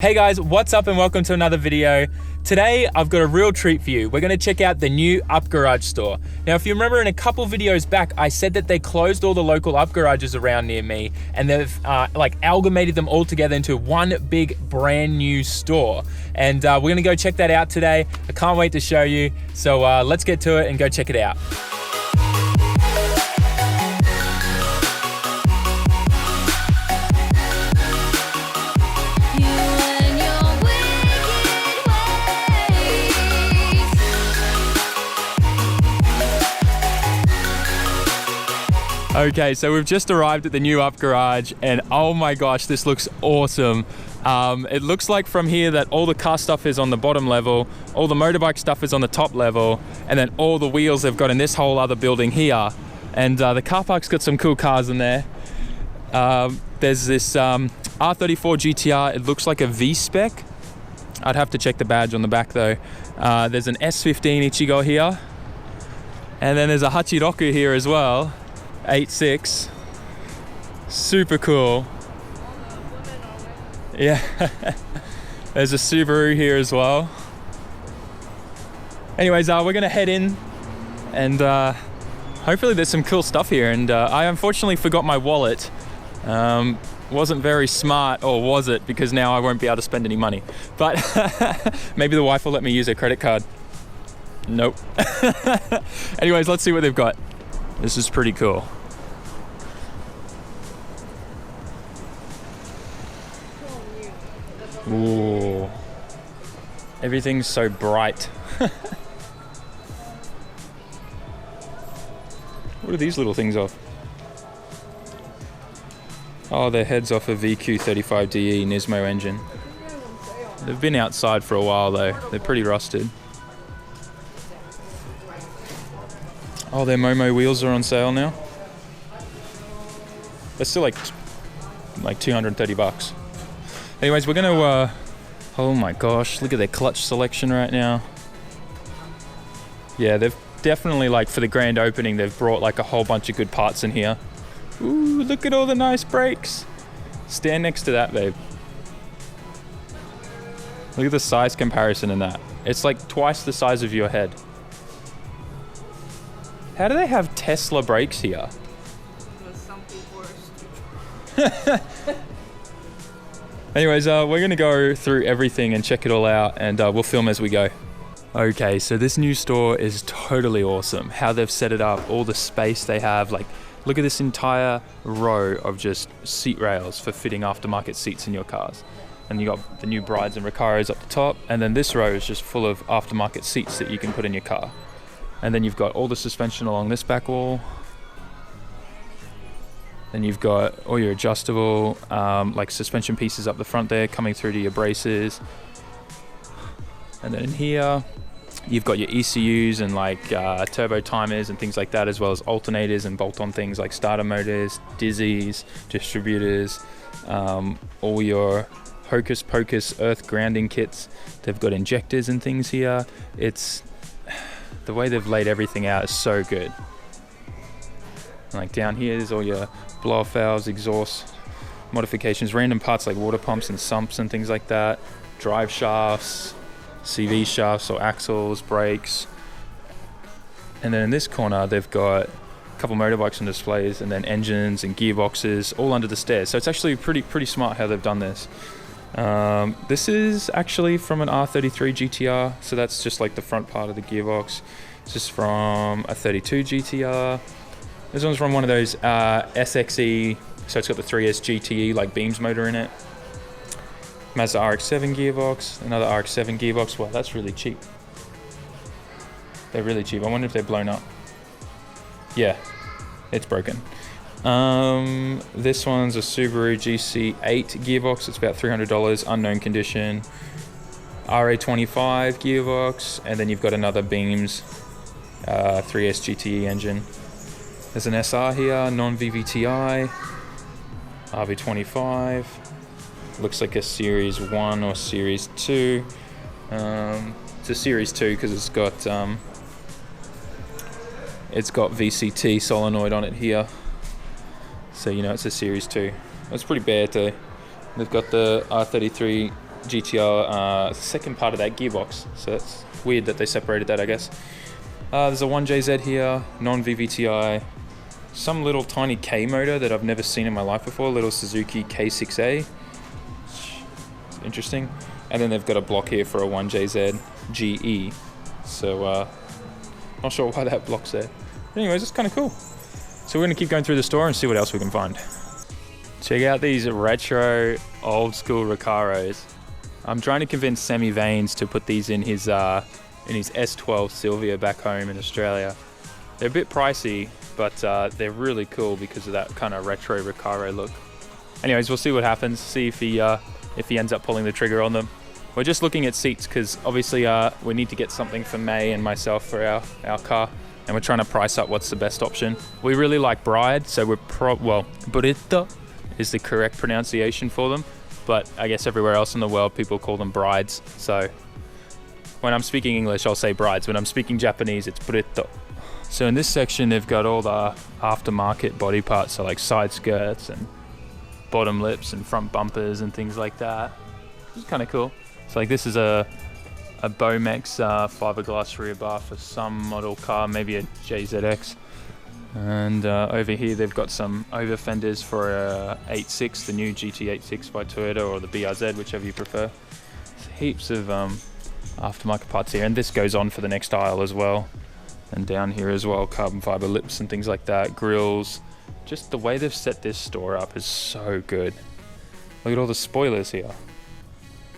Hey guys, what's up and welcome to another video. Today, I've got a real treat for you. We're gonna check out the new Up Garage store. Now, if you remember in a couple videos back, I said that they closed all the local Up Garages around near me and they've amalgamated them all together into one big brand new store. And we're gonna go check that out today. I can't wait to show you. So let's get to it and go check it out. Okay, so we've just arrived at the new Up Garage and oh my gosh, this looks awesome. It looks like from here that all the car stuff is on the bottom level, all the motorbike stuff is on the top level, and then all the wheels they've got in this whole other building here. And the car park's got some cool cars in there. There's this R34 GTR, it looks like a V-Spec. I'd have to check the badge on the back though. There's an S15 Ichigo here. And then there's a Hachiroku here as well. 8.6, super cool. Yeah, there's a Subaru here as well. Anyways, we're gonna head in and hopefully there's some cool stuff here. And I unfortunately forgot my wallet. Wasn't very smart, or was it? Because now I won't be able to spend any money. But maybe the wife will let me use her credit card. Nope. Anyways, let's see what they've got. This is pretty cool. Ooh, everything's so bright. What are these little things off? Oh, they're heads off a VQ35DE Nismo engine. They've been outside for a while though. They're pretty rusted. Oh, their Momo wheels are on sale now. They're still like 230 bucks. Anyways, we're gonna, oh my gosh, look at their clutch selection right now. Yeah, they've definitely, like, for the grand opening, they've brought like a whole bunch of good parts in here. Ooh, look at all the nice brakes. Stand next to that, babe. Look at the size comparison in that. It's like twice the size of your head. How do they have Tesla brakes here? Something worse. Anyways, we're gonna go through everything and check it all out, and we'll film as we go. Okay, so this new store is totally awesome. How they've set it up, all the space they have, like, look at this entire row of just seat rails for fitting aftermarket seats in your cars. And you got the new Brides and Recaros up the top, and then this row is just full of aftermarket seats that you can put in your car. And then you've got all the suspension along this back wall. Then you've got all your adjustable like suspension pieces up the front there coming through to your braces. And then in here, you've got your ECUs and like turbo timers and things like that, as well as alternators and bolt-on things like starter motors, dizzies, distributors, all your hocus pocus earth grounding kits. They've got injectors and things here. It's the way they've laid everything out is so good. Like down here is all your blow-off valves, exhaust modifications, random parts like water pumps and sumps and things like that, drive shafts, CV shafts or axles, brakes. And then in this corner they've got a couple motorbikes on displays, and then engines and gearboxes all under the stairs. So it's actually pretty smart how they've done this. This is actually from an R33 GTR, so that's just like the front part of the gearbox. This is from a 32 GTR. This one's from one of those SXE, so it's got the 3S GTE like beams motor in it. Mazda RX-7 gearbox, another RX-7 gearbox. Wow, that's really cheap. They're really cheap. I wonder if they're blown up. Yeah, it's broken. This one's a Subaru GC8 gearbox. It's about $300, unknown condition. RA25 gearbox, and then you've got another Beams 3S GTE engine. There's an SR here, non-VVTi, RV25. Looks like a Series 1 or Series 2. It's a Series 2 because it's got VCT solenoid on it here. So you know it's a Series 2. It's pretty bad though. They've got the R33 GTR second part of that Gearbox. So it's weird that they separated that, I guess. There's a 1JZ here, non-VVTi. Some little tiny K motor that I've never seen in my life before, little Suzuki K6A. It's interesting. And then they've got a block here for a 1JZ GE. So, not sure why that block's there. But anyways, it's kind of cool. So we're going to keep going through the store and see what else we can find. Check out these retro, old school Recaros. I'm trying to convince Sammy Vanes to put these in his S12 Sylvia back home in Australia. They're a bit pricey, but they're really cool because of that kind of retro Recaro look. Anyways, we'll see what happens. See if he ends up pulling the trigger on them. We're just looking at seats because obviously we need to get something for May and myself for our car, and we're trying to price up what's the best option. We really like Bride, so Burrito is the correct pronunciation for them, but I guess everywhere else in the world people call them Brides. So when I'm speaking English, I'll say Brides. When I'm speaking Japanese, it's Burrito. So in this section, they've got all the aftermarket body parts, so like side skirts and bottom lips and front bumpers and things like that. It's kind of cool. So like this is a Bomex fiberglass rear bar for some model car, maybe a JZX. And over here they've got some over fenders for a 8.6, the new GT86 by Toyota, or the BRZ, whichever you prefer. There's heaps of aftermarket parts here, and this goes on for the next aisle as well. And down here as well, carbon fiber lips and things like that, grills. Just the way they've set this store up is so good. Look at all the spoilers here.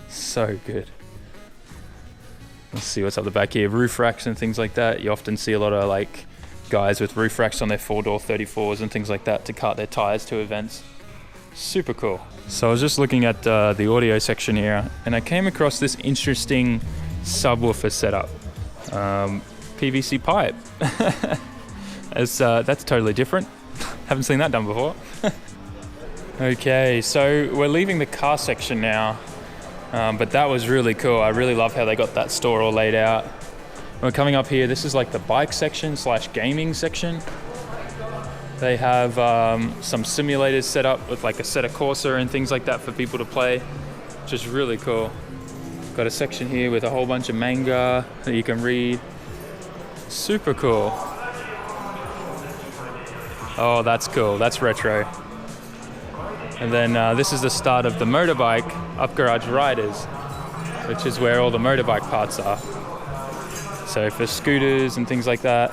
So good. Let's see what's up the back here. Roof racks and things like that. You often see a lot of like guys with roof racks on their 4-door 34s and things like that to cart their tires to events. Super cool. So I was just looking at the audio section here, and I came across this interesting subwoofer setup. PVC pipe. That's totally different. Haven't seen that done before. Okay, so we're leaving the car section now, but that was really cool. I really love how they got that store all laid out. We're coming up here. This is like the bike section / gaming section. They have some simulators set up with like a set of Corsa and things like that for people to play, which is really cool. Got a section here with a whole bunch of manga that you can read. Super cool. Oh, that's cool. That's retro. And then this is the start of the motorbike Up Garage Riders, which is where all the motorbike parts are. So for scooters and things like that,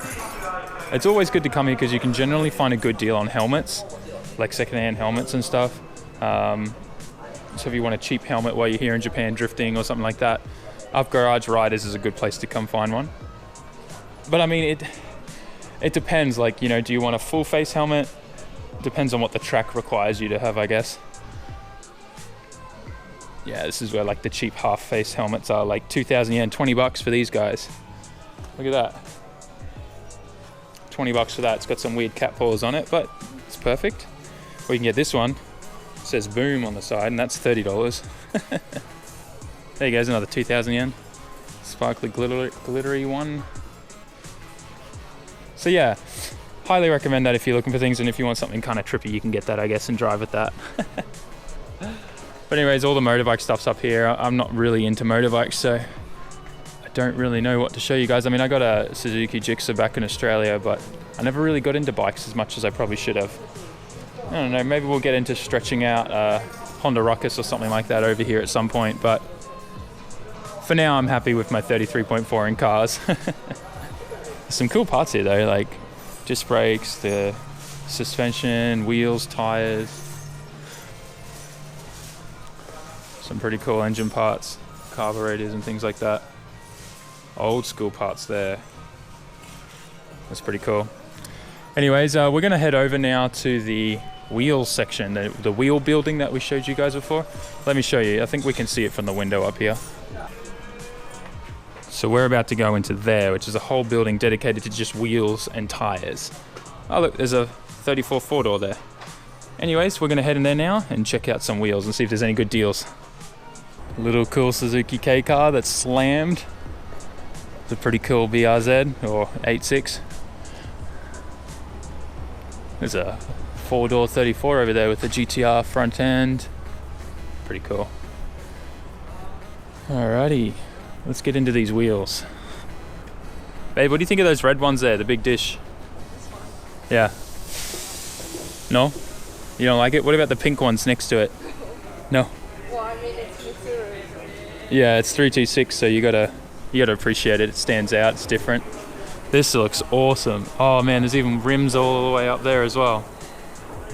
it's always good to come here because you can generally find a good deal on helmets, like secondhand helmets and stuff. So if you want a cheap helmet while you're here in Japan drifting or something like that, Up Garage Riders is a good place to come find one. But I mean, it depends. Like, you know, do you want a full face helmet? Depends on what the track requires you to have, I guess. Yeah, this is where like the cheap half face helmets are, like 2,000 yen, $20 for these guys. Look at that. $20 for that. It's got some weird cat paws on it, but it's perfect. Or you can get this one. It says Boom on the side, and that's $30. There you go, another 2,000 yen. Sparkly glittery one. So yeah, highly recommend that if you're looking for things, and if you want something kind of trippy, you can get that, I guess, and drive with that. But anyways, all the motorbike stuff's up here. I'm not really into motorbikes, so I don't really know what to show you guys. I mean, I got a Suzuki Gixxer back in Australia, but I never really got into bikes as much as I probably should have. I don't know, maybe we'll get into stretching out Honda Ruckus or something like that over here at some point, but for now I'm happy with my 33.4 in cars. Some cool parts here though, like disc brakes, the suspension, wheels, tires. Some pretty cool engine parts, carburetors and things like that. Old school parts there. That's pretty cool. Anyways, we're going to head over now to the wheels section, the wheel building that we showed you guys before. Let me show you. I think we can see it from the window up here. So we're about to go into there, which is a whole building dedicated to just wheels and tires. Oh look, there's a 34 4-door there. Anyways, we're going to head in there now and check out some wheels and see if there's any good deals. Little cool Suzuki K car that's slammed. It's a pretty cool BRZ or 8.6. There's a 4-door 34 over there with the GTR front end. Pretty cool. Alrighty, let's get into these wheels. Babe, what do you think of those red ones there, the big dish? Yeah. No? You don't like it? What about the pink ones next to it? No? Well, I mean, it's Mitsuru. Yeah, it's 326, so you gotta appreciate it. It stands out, it's different. This looks awesome. Oh man, there's even rims all the way up there as well.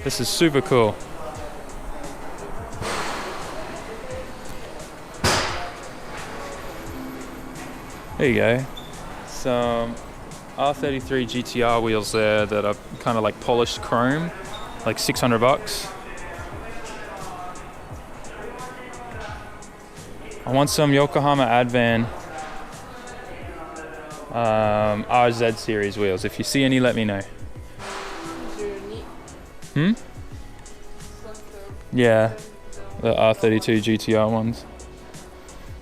This is super cool. There you go. Some R33 GTR wheels there that are kind of like polished chrome, like $600. I want some Yokohama Advan RZ series wheels. If you see any, let me know. Yeah, the R32 GTR ones.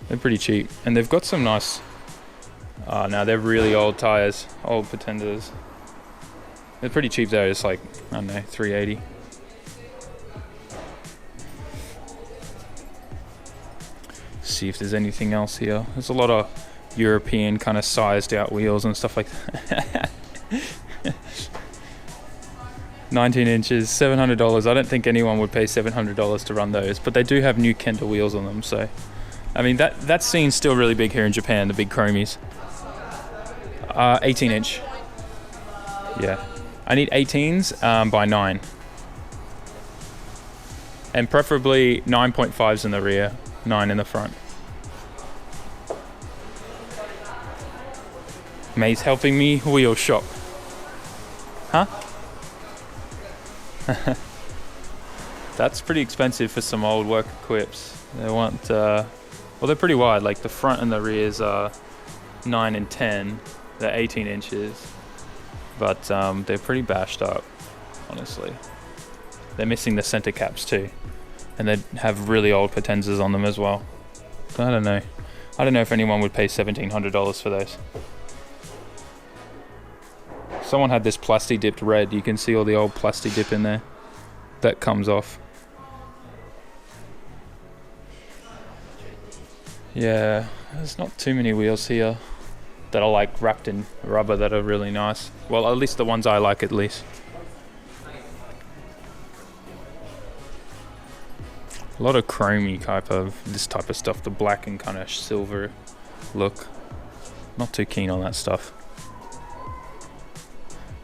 They're pretty cheap, and they've got some nice. Oh, no, they're really old tires, old Pretenders. They're pretty cheap though. It's like, I don't know, $380. See if there's anything else here. There's a lot of European kind of sized out wheels and stuff like that. 19 inches, $700. I don't think anyone would pay $700 to run those, but they do have new Kenda wheels on them. So, I mean, that scene's still really big here in Japan, the big chromies. 18 inch. Yeah. I need 18s by 9. And preferably 9.5s in the rear, 9 in the front. May's helping me wheel shop. Huh? That's pretty expensive for some old work equips. They want, well, they're pretty wide. Like the front and the rears are 9 and 10. They're 18 inches. But they're pretty bashed up, honestly. They're missing the center caps too. And they have really old Potenzas on them as well. I don't know. I don't know if anyone would pay $1,700 for those. Someone had this plasti dipped red. You can see all the old plasti dip in there. That comes off. Yeah, there's not too many wheels here that are like wrapped in rubber that are really nice. Well, at least the ones I like, at least. A lot of chromey this type of stuff, the black and kind of silver look. Not too keen on that stuff.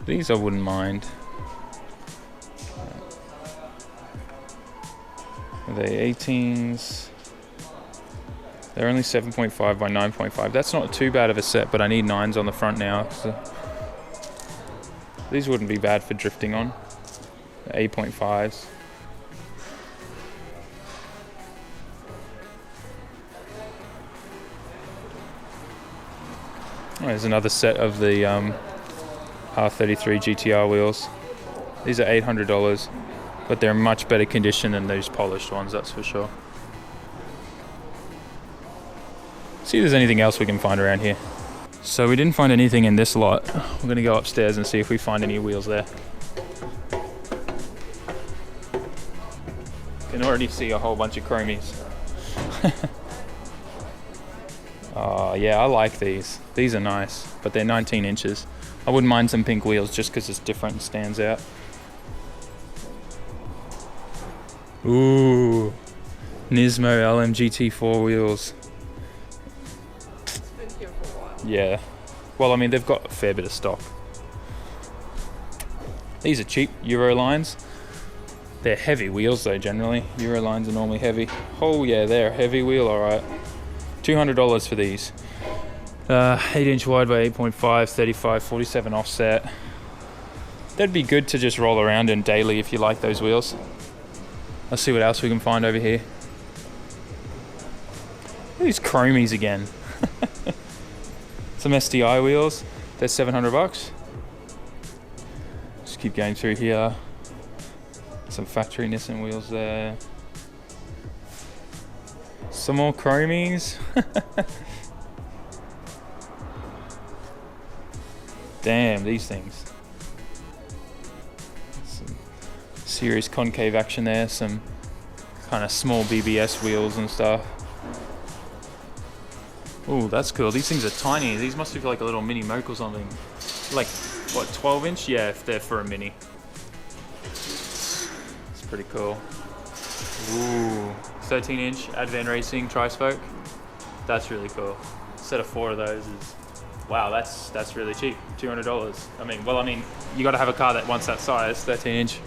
These I wouldn't mind. Are they 18s? They're only 7.5 by 9.5. That's not too bad of a set, but I need 9s on the front now. So these wouldn't be bad for drifting on. 8.5s. Oh, there's another set of the R33 GTR wheels. These are $800, but they're in much better condition than those polished ones, that's for sure. See if there's anything else we can find around here. So we didn't find anything in this lot. We're gonna go upstairs and see if we find any wheels there. Can already see a whole bunch of chromies. Oh yeah, I like these. These are nice, but they're 19 inches. I wouldn't mind some pink wheels just because it's different and stands out. Ooh, Nismo LMGT4 wheels. It's been here for a while. Yeah. Well, I mean, they've got a fair bit of stock. These are cheap Euro lines. They're heavy wheels though, generally. Euro lines are normally heavy. Oh yeah, they're a heavy wheel, alright. $200 for these. 8-inch wide by 8.5, 35, 47 offset. That'd be good to just roll around in daily if you like those wheels. Let's see what else we can find over here. These chromies again. Some STI wheels. They're $700. Just keep going through here. Some factory Nissan wheels there. Some more chromies. Damn, these things. Some serious concave action there. Some kind of small BBS wheels and stuff. Oh, that's cool. These things are tiny. These must be like a little mini moke or something. Like, what, 12 inch? Yeah, if they're for a mini. It's pretty cool. Ooh, 13 inch Advan Racing tri-spoke. That's really cool. A set of 4 of those is, wow, that's really cheap. $200. I mean, you got to have a car that wants that size, 13 inch.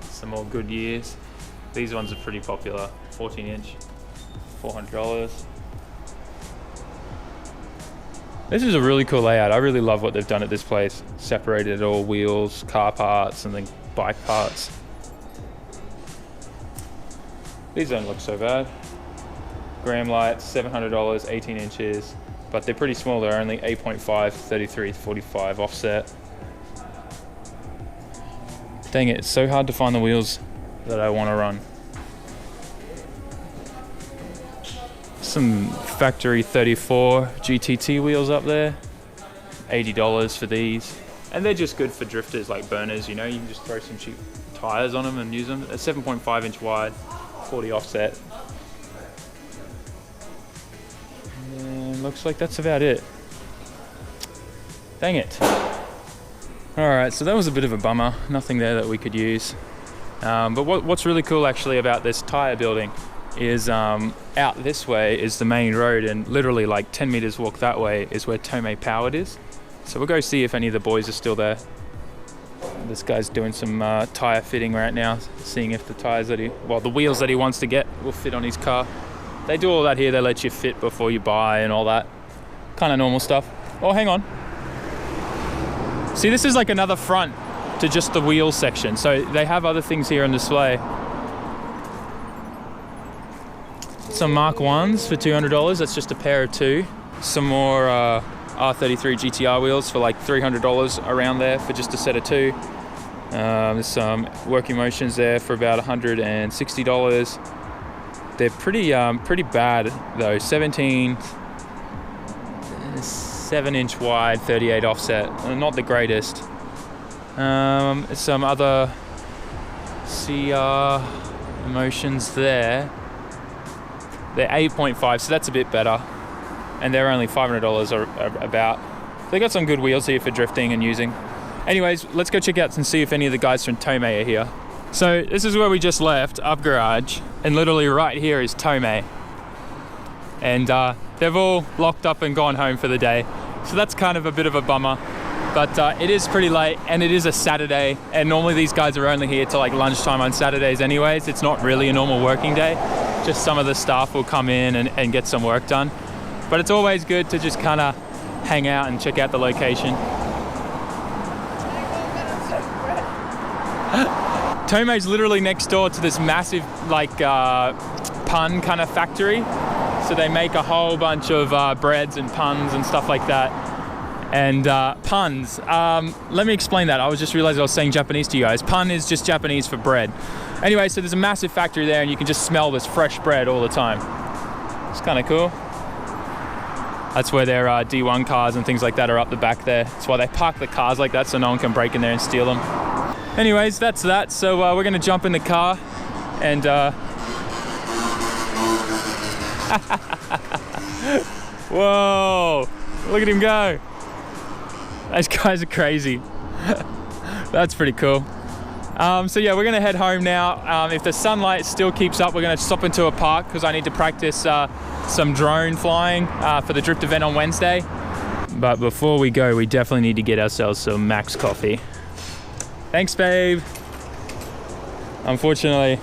Some more Goodyears. These ones are pretty popular. 14 inch, $400. This is a really cool layout. I really love what they've done at this place. Separated all wheels, car parts, and then bike parts. These don't look so bad. Gram lights, $700, 18 inches, but they're pretty small. They're only 8.5, 33, 45 offset. Dang it, it's so hard to find the wheels that I want to run. Some factory 34 GTT wheels up there. $80 for these. And they're just good for drifters, like burners, you know, you can just throw some cheap tires on them and use them. They're 7.5 inch wide, 40 offset. And looks like that's about it. Dang it. Alright, so that was a bit of a bummer. Nothing there that we could use. But what's really cool actually about this tire building is out this way is the main road, and literally like 10 meters walk that way is where Tomei Powered is. So we'll go see if any of the boys are still there. This guy's doing some tire fitting right now, seeing if the tires that the wheels that he wants to get will fit on his car. They do all that here. They let you fit before you buy and all that kind of normal stuff. Oh, hang on. See, this is like another front to just the wheel section. So they have other things here on display. Some Mark 1s for $200. That's just a pair of 2. Some more R33 GTR wheels for like $300 around there for just a set of 2. There's some working motions there for about $160. They're pretty bad though. 7-inch wide, 38 offset. Not the greatest. Some other CR motions there. They're 8.5, so that's a bit better. And they're only $500 or about. They got some good wheels here for drifting and using. Anyways, let's go check out and see if any of the guys from Tomei are here. So this is where we just left, up garage, and literally right here is Tomei. And they've all locked up and gone home for the day. So that's kind of a bit of a bummer. But it is pretty late, and it is a Saturday, and normally these guys are only here till like lunchtime on Saturdays anyways. It's not really a normal working day. Just some of the staff will come in and get some work done. But it's always good to just kind of hang out and check out the location. Tomei's literally next door to this massive like pun kind of factory. So they make a whole bunch of breads and puns and stuff like that. And puns, let me explain that. I was just realizing I was saying Japanese to you guys. Pun is just Japanese for bread. Anyway, so there's a massive factory there and you can just smell this fresh bread all the time. It's kind of cool. That's where their D1 cars and things like that are up the back there. That's why they park the cars like that so no one can break in there and steal them. Anyways, that's that. So we're gonna jump in the car and whoa, look at him go. Those guys are crazy. That's pretty cool. So yeah, we're gonna head home now. If the sunlight still keeps up, we're gonna stop into a park because I need to practice some drone flying for the drift event on Wednesday. But before we go, we definitely need to get ourselves some Max coffee. Thanks, babe. Unfortunately,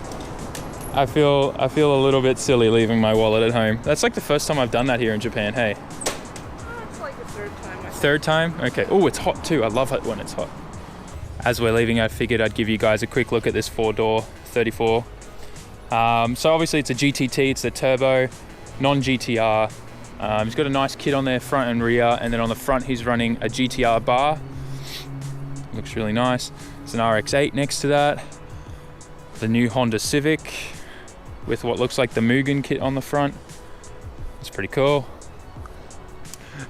I feel a little bit silly leaving my wallet at home. That's like the first time I've done that here in Japan, hey? It's like the third time. Third time? Okay. Oh, it's hot too. I love it when it's hot. As we're leaving, I figured I'd give you guys a quick look at this 4-door 34. So obviously it's a GTT, it's a turbo, non-GTR. He's got a nice kit on there, front and rear, and then on the front he's running a GTR bar. Looks really nice. There's an RX-8 next to that. The new Honda Civic with what looks like the Mugen kit on the front. It's pretty cool.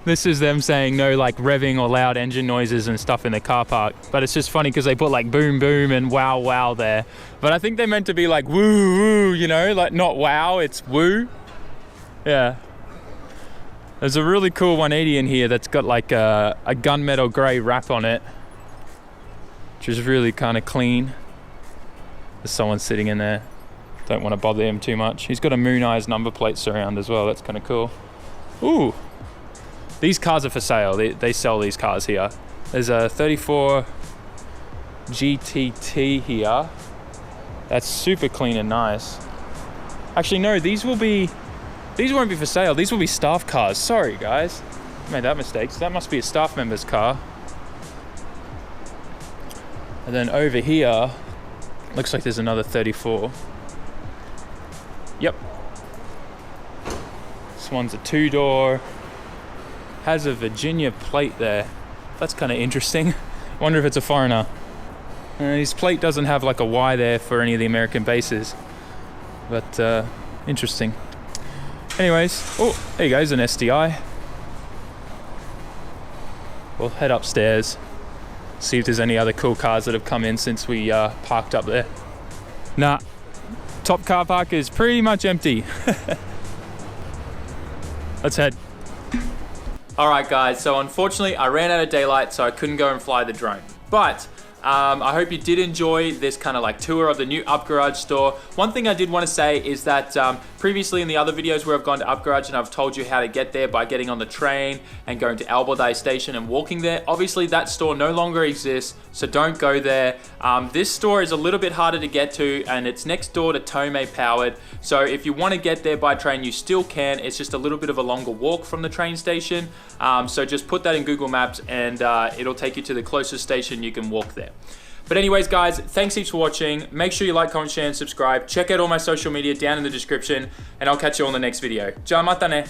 This is them saying no like revving or loud engine noises and stuff in the car park. But it's just funny because they put like boom boom and wow wow there. But I think they're meant to be like woo woo, you know, like not wow, it's woo. Yeah. There's a really cool 180 in here that's got like a gunmetal grey wrap on it, which is really kind of clean. There's someone sitting in there. Don't want to bother him too much. He's got a Moon Eyes number plate surround as well. That's kind of cool. Ooh. These cars are for sale. They sell these cars here. There's a 34 GTT here. That's super clean and nice. Actually, no, these won't be for sale. These will be staff cars. Sorry, guys. Made that mistake. So that must be a staff member's car. And then over here, looks like there's another 34. Yep. This one's a 2-door. Has a Virginia plate there. That's kind of interesting. Wonder if it's a foreigner. His plate doesn't have like a Y there for any of the American bases. But interesting. Anyways, oh, there you go, there's an SDI. We'll head upstairs, see if there's any other cool cars that have come in since we parked up there. Nah, top car park is pretty much empty. Let's head. Alright guys, so unfortunately I ran out of daylight, so I couldn't go and fly the drone. But I hope you did enjoy this kind of like tour of the new Up Garage store. One thing I did want to say is that previously in the other videos where I've gone to Up Garage and I've told you how to get there by getting on the train and going to Albordai Station and walking there, obviously that store no longer exists, so don't go there. This store is a little bit harder to get to and it's next door to Tomei Powered, so if you want to get there by train you still can. It's just a little bit of a longer walk from the train station, so just put that in Google Maps and it'll take you to the closest station you can walk there. But anyways guys, thanks heaps for watching. Make sure you like, comment, share and subscribe. Check out all my social media down in the description and I'll catch you on the next video. Ja mata ne!